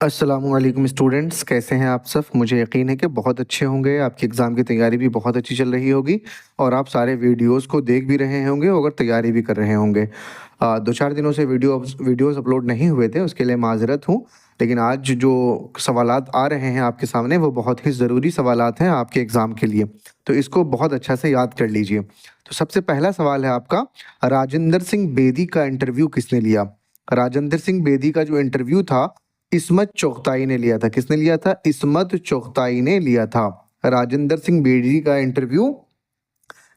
अस्सलाम वालेकुम स्टूडेंट्स, कैसे हैं आप सब। मुझे यकीन है कि बहुत अच्छे होंगे। आपकी एग्ज़ाम की तैयारी भी बहुत अच्छी चल रही होगी और आप सारे वीडियोस को देख भी रहे होंगे अगर तैयारी भी कर रहे होंगे। 2-4 दिनों से वीडियोस अपलोड नहीं हुए थे, उसके लिए माज़रत हूँ। लेकिन आज जो सवालात आ रहे हैं आपके सामने वो बहुत ही ज़रूरी सवालात हैं आपके एग्ज़ाम के लिए, तो इसको बहुत अच्छा से याद कर लीजिए। तो सबसे पहला सवाल है आपका, राजेंद्र सिंह बेदी का इंटरव्यू किसने लिया। राजेंद्र सिंह बेदी का जो इंटरव्यू था इस्मत चोगताई ने लिया था। किसने लिया था? इस्मत चोगताई ने लिया था। राजेंद्र सिंह बेदी का इंटरव्यू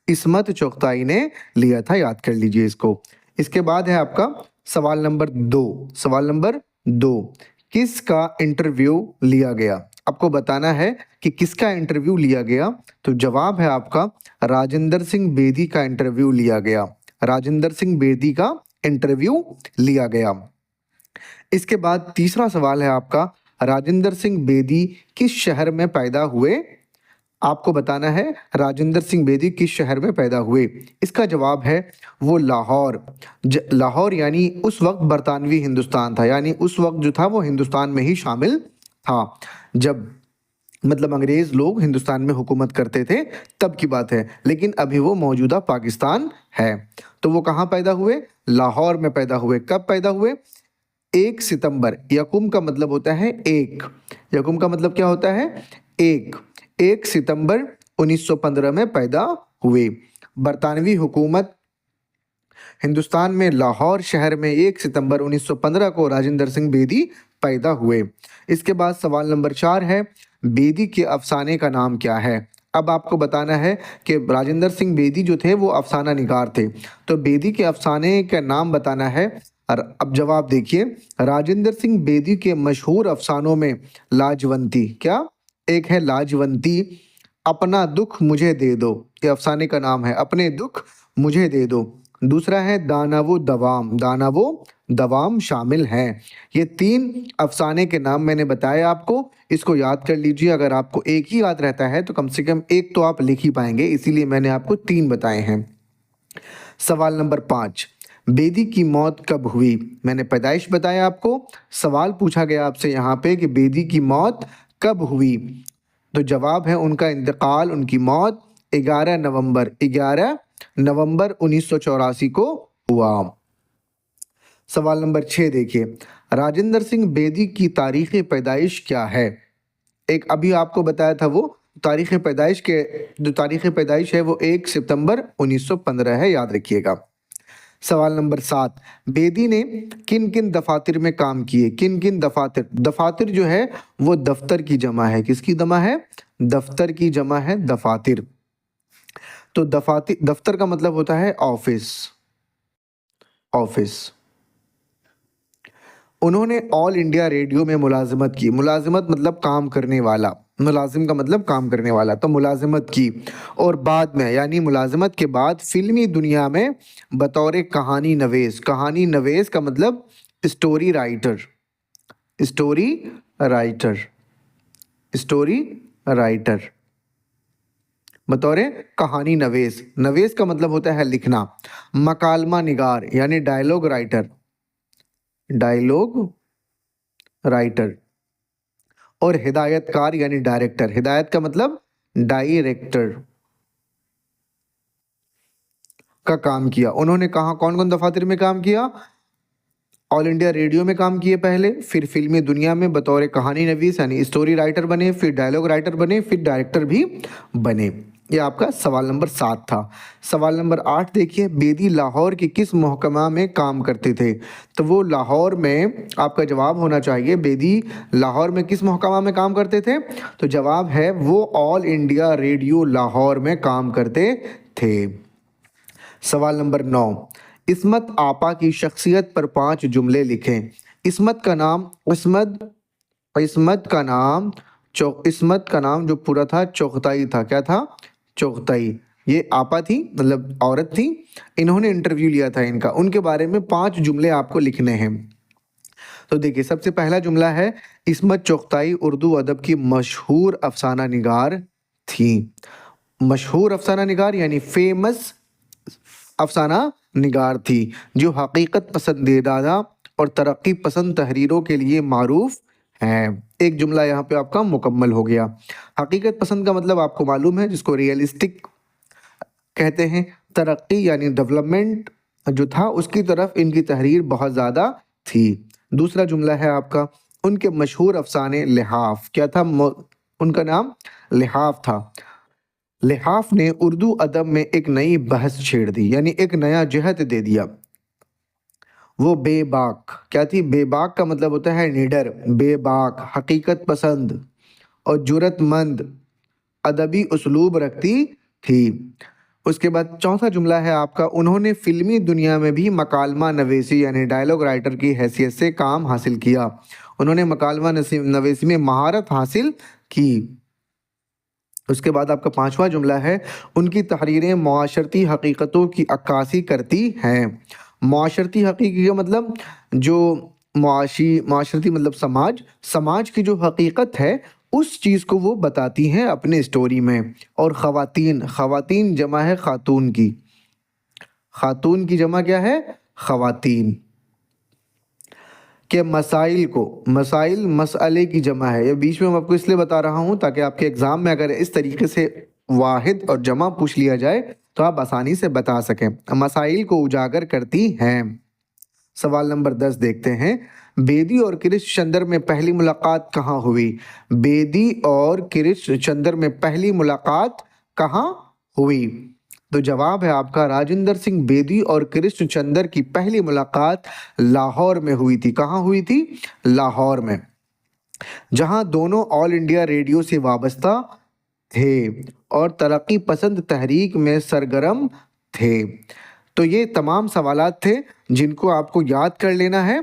इस्मत चोगताई ने लिया था, याद कर लीजिए इसको। इसके बाद है आपका सवाल नंबर 2। सवाल नंबर 2, किसका इंटरव्यू लिया गया। आपको बताना है कि किसका इंटरव्यू लिया गया। तो जवाब है आपका राजेंद्र सिंह बेदी का इंटरव्यू लिया गया। राजेंद्र सिंह बेदी का इंटरव्यू लिया गया। इसके बाद तीसरा सवाल है आपका, राजेंद्र सिंह बेदी किस शहर में पैदा हुए। आपको बताना है राजेंद्र सिंह बेदी किस शहर में पैदा हुए। इसका जवाब है वो लाहौर। लाहौर यानी उस वक्त बरतानवी हिंदुस्तान था, यानी उस वक्त जो था वो हिंदुस्तान में ही शामिल था, जब मतलब अंग्रेज लोग हिंदुस्तान में हुकूमत करते थे तब की बात है। लेकिन अभी वो मौजूदा पाकिस्तान है। तो वो कहाँ पैदा हुए? लाहौर में पैदा हुए। कब पैदा हुए? 1 सितंबर। यकुम का मतलब होता है एक। यकुम का मतलब क्या होता है? एक। 1 सितंबर 1915 में पैदा हुए। बरतानवी हुकूमत हिंदुस्तान में लाहौर शहर में 1 सितंबर 1915 को राजेंद्र सिंह बेदी पैदा हुए। इसके बाद सवाल नंबर 4 है, बेदी के अफसाने का नाम क्या है। अब आपको बताना है कि राजेंद्र सिंह बेदी जो थे वो अफसाना निगार थे, तो बेदी के अफसाने का नाम बताना है। और अब जवाब देखिए, राजेंद्र सिंह बेदी के मशहूर अफसानों में लाजवंती, क्या एक है लाजवंती, अपना दुख मुझे दे दो, ये अफसाने का नाम है, अपने दुख मुझे दे दो। दूसरा है दानावो दवाम, दानावो दवाम शामिल हैं। ये 3 अफसाने के नाम मैंने बताए आपको, इसको याद कर लीजिए। अगर आपको एक ही याद रहता है तो कम से कम एक तो आप लिख ही पाएंगे, इसीलिए मैंने आपको 3 बताए हैं। सवाल नंबर 5, बेदी की मौत कब हुई। मैंने पैदाइश बताया आपको। सवाल पूछा गया आपसे यहाँ पे कि बेदी की मौत कब हुई, तो जवाब है उनका इंतकाल, उनकी मौत 11 नवंबर 1984 को हुआ। सवाल नंबर 6 देखिए, राजेंद्र सिंह बेदी की तारीख पैदाइश क्या है। एक अभी आपको बताया था वो तारीख पैदाइश के, जो तारीख पैदाइश है वो 1 सितंबर 1915 है, याद रखिएगा। सवाल नंबर 7, बेदी ने किन किन दफातर में काम किए। किन किन दफातर, दफातर जो है वो दफ्तर की जमा है। किसकी जमा है? दफ्तर की जमा है दफातर। तो दफ्तर का मतलब होता है ऑफिस, ऑफिस। उन्होंने ऑल इंडिया रेडियो में मुलाजिमत की। मुलाजिमत मतलब काम करने वाला, मुलाजिम का मतलब काम करने वाला, तो मुलाजिमत की। और बाद में यानी मुलाजिमत के बाद फिल्मी दुनिया में बतौर कहानी नवेश, कहानी नवेश का मतलब story writer, story writer, story writer, बतौर कहानी नवेश। नवेश का मतलब होता है लिखना। मकालमा निगार यानी डायलॉग राइटर, डायलॉग राइटर। और हिदायतकार यानी डायरेक्टर, हिदायत का मतलब डायरेक्टर का काम किया। उन्होंने कहा कौन कौन दफातर में काम किया? ऑल इंडिया रेडियो में काम किए पहले, फिर फिल्मी दुनिया में बतौर कहानी नवीस यानी स्टोरी राइटर बने, फिर डायलॉग राइटर बने, फिर डायरेक्टर भी बने। ये आपका सवाल नंबर 7 था। सवाल नंबर 8 देखिए, बेदी लाहौर के किस महकमा में काम करते थे। तो वो लाहौर में, आपका जवाब होना चाहिए बेदी लाहौर में किस महकमा में काम करते थे। तो जवाब है वो ऑल इंडिया रेडियो लाहौर में काम करते थे। सवाल नंबर 9, इस्मत आपा की शख्सियत पर 5 जुमले लिखें। इस्मत का नाम, इस्मत का नाम इस्मत का नाम जो पूरा था चोगताई था। क्या था? चोगताई। ये आपा थी, मतलब औरत थी। इन्होंने इंटरव्यू लिया था इनका, उनके बारे में 5 जुमले आपको लिखने हैं। तो देखिए, सबसे पहला जुमला है, इस्मत चोगताई उर्दू अदब की मशहूर अफसाना निगार थी। मशहूर अफसाना निगार यानी फेमस अफसाना निगार थी, जो हकीकत पसंदीदा और तरक्की पसंद तहरीरों के लिए मारूफ हैं। एक जुमला यहाँ पे आपका मुकम्मल हो गया। हकीकत पसंद का मतलब आपको मालूम है, जिसको रियलिस्टिक कहते हैं। तरक्की यानी डेवलपमेंट जो था उसकी तरफ इनकी तहरीर बहुत ज़्यादा थी। दूसरा जुमला है आपका, उनके मशहूर अफसाने लिहाफ। क्या था? उनका नाम लिहाफ था। लिहाफ ने उर्दू अदब में एक नई बहस छेड़ दी, यानी एक नया जहत दे दिया। वो बेबाक क्या थी? बेबाक का मतलब होता है निडर, बेबाक, हकीकत पसंद और जुरतमंद अदबी उसलूब रखती थी। उसके बाद चौथा जुमला है आपका, उन्होंने फिल्मी दुनिया में भी मकालमा नवेसी यानी डायलॉग राइटर की हैसियत से काम हासिल किया। उन्होंने मकालमा नवेसी में महारत हासिल की। उसके बाद आपका पांचवा जुमला है, उनकी तहरीरें मुआशरती हकीकतों की अक्कासी करती हैं। मुआशरती हकीकी का मतलब जो मुआशरती मतलब समाज की जो हकीकत है उस चीज़ को वो बताती हैं अपने स्टोरी में। और ख़वातीन जमा है खातून की। खातून की जमा क्या है? ख़वातीन। के मसाइल मसअले की जमा है। ये बीच में मैं आपको इसलिए बता रहा हूँ ताकि आपके एग्जाम में अगर इस तरीके से वाहिद और जमा पूछ लिया जाए तो आप आसानी से बता सकें। मसाइल को उजागर करती हैं। सवाल नंबर 10 देखते हैं, बेदी और कृष्ण चंद्र में पहली मुलाकात कहाँ हुई? बेदी और कृष्ण चंद्र में पहली मुलाकात कहाँ हुई? तो जवाब है आपका, राजेंद्र सिंह बेदी और कृष्ण चंद्र की पहली मुलाकात लाहौर में हुई थी। कहाँ हुई थी? लाहौर में, जहां दोनों ऑल इंडिया रेडियो से वाबस्ता थे और तरक्की पसंद तहरीक में सरगर्म थे। तो ये तमाम सवालात थे जिनको आपको याद कर लेना है